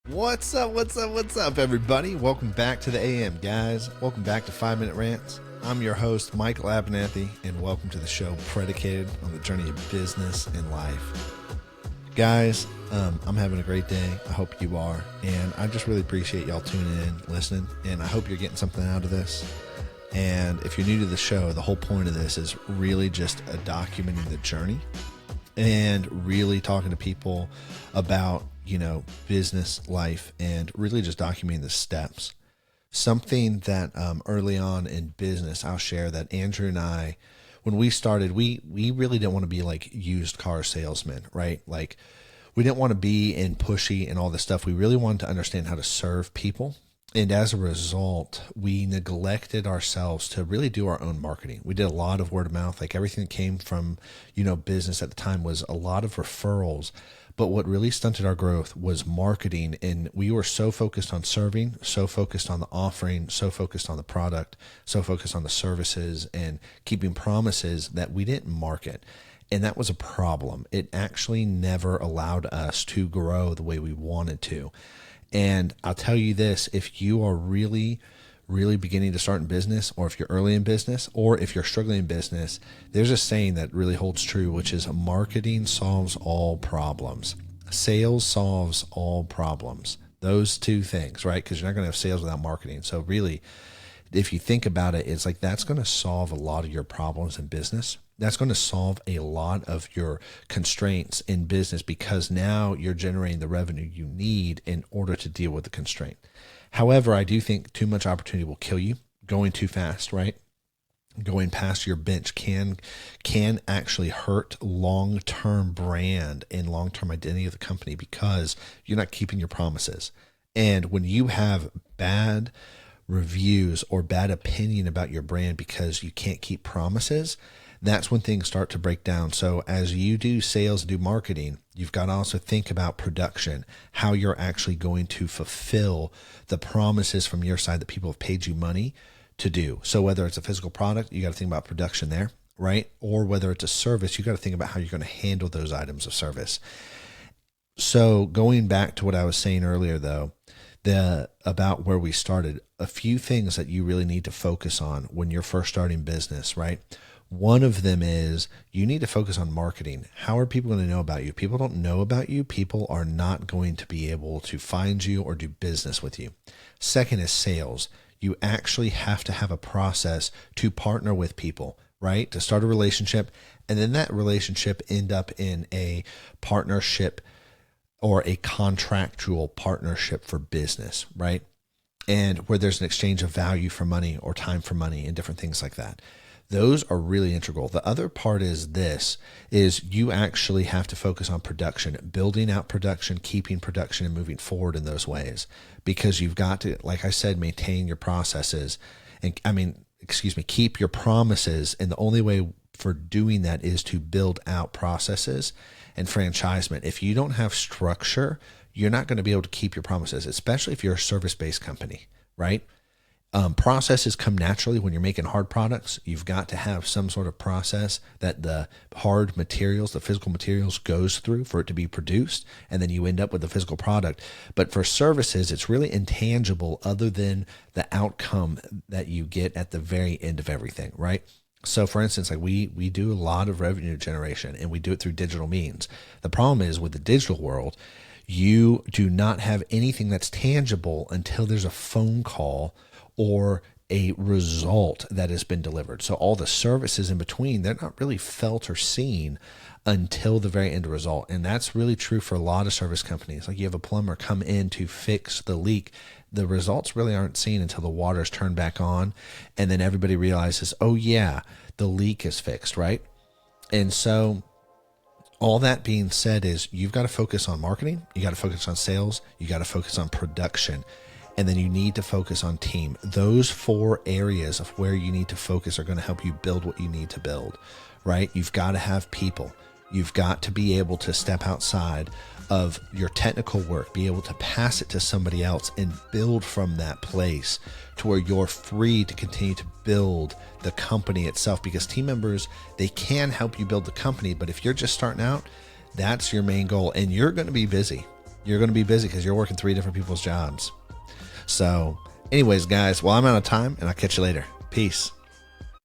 What's up? What's up, everybody? Welcome back to the AM, guys. Welcome back to 5 Minute Rants. I'm your host, Michael Abernathy, and welcome to the show predicated on the journey of business and life. Guys, I'm having a great day. I hope you are. And I just really appreciate y'all tuning in, listening, and I hope you're getting something out of this. And if you're new to the show, the whole point of this is really just documenting the journey and really talking to people about, business, life, and really just documenting the steps. Something that early on in business, I'll share that Andrew and I, when we started, we really didn't want to be like used car salesmen, right? Like we didn't want to be in pushy and all this stuff. We really wanted to understand how to serve people. And as a result, we neglected ourselves to really do our own marketing. We did a lot of word of mouth, like everything that came from, business at the time was a lot of referrals. But what really stunted our growth was marketing. And we were so focused on serving, so focused on the offering, so focused on the product, so focused on the services and keeping promises that we didn't market. And that was a problem. It actually never allowed us to grow the way we wanted to. And I'll tell you this, if you are really beginning to start in business, or if you're early in business, or if you're struggling in business, there's a saying that really holds true, which is marketing solves all problems. Sales solves all problems. Those two things, right? Because you're not going to have sales without marketing. So really, if you think about it, it's like that's going to solve a lot of your problems in business. That's going to solve a lot of your constraints in business because now you're generating the revenue you need in order to deal with the constraint. However, I do think too much opportunity will kill you. Going too fast, right? Going past your bench can actually hurt long-term brand and long-term identity of the company because you're not keeping your promises. And when you have bad reviews or bad opinion about your brand because you can't keep promises, that's when things start to break down. So as you do sales, do marketing, you've got to also think about production, how you're actually going to fulfill the promises from your side that people have paid you money to do. So whether it's a physical product, you got to think about production there, right? Or whether it's a service, you got to think about how you're going to handle those items of service. So going back to what I was saying earlier, though, about where we started, a few things that you really need to focus on when you're first starting business, right? One of them is you need to focus on marketing. How are people going to know about you? If people don't know about you, people are not going to be able to find you or do business with you. Second is sales. You actually have to have a process to partner with people, right? To start a relationship, and then that relationship end up in a partnership or a contractual partnership for business, right? And where there's an exchange of value for money or time for money and different things like that. Those are really integral. The other part is you actually have to focus on production, building out production, keeping production, and moving forward in those ways, because you've got to, like I said, maintain your processes keep your promises. And the only way for doing that is to build out processes and franchisement. If you don't have structure, you're not going to be able to keep your promises, especially if you're a service-based company, right? Processes come naturally when you're making hard products. You've got to have some sort of process that the hard materials, the physical materials goes through for it to be produced, and then you end up with the physical product. But for services, it's really intangible other than the outcome that you get at the very end of everything, right? So for instance, like we do a lot of revenue generation and we do it through digital means. The problem is with the digital world, you do not have anything that's tangible until there's a phone call or a result that has been delivered. So all the services in between, they're not really felt or seen until the very end result. And that's really true for a lot of service companies. Like you have a plumber come in to fix the leak. The results really aren't seen until the water's turned back on. And then everybody realizes, oh yeah, the leak is fixed, right? And so all that being said is you've got to focus on marketing. You got to focus on sales. You got to focus on production. And then you need to focus on team. Those 4 areas of where you need to focus are going to help you build what you need to build, right? You've got to have people. You've got to be able to step outside of your technical work, be able to pass it to somebody else and build from that place to where you're free to continue to build the company itself, because team members, they can help you build the company. But if you're just starting out, that's your main goal, and you're going to be busy. you're going to be busy because you're working 3 different people's jobs. So anyways, guys, well, I'm out of time and I'll catch you later. Peace.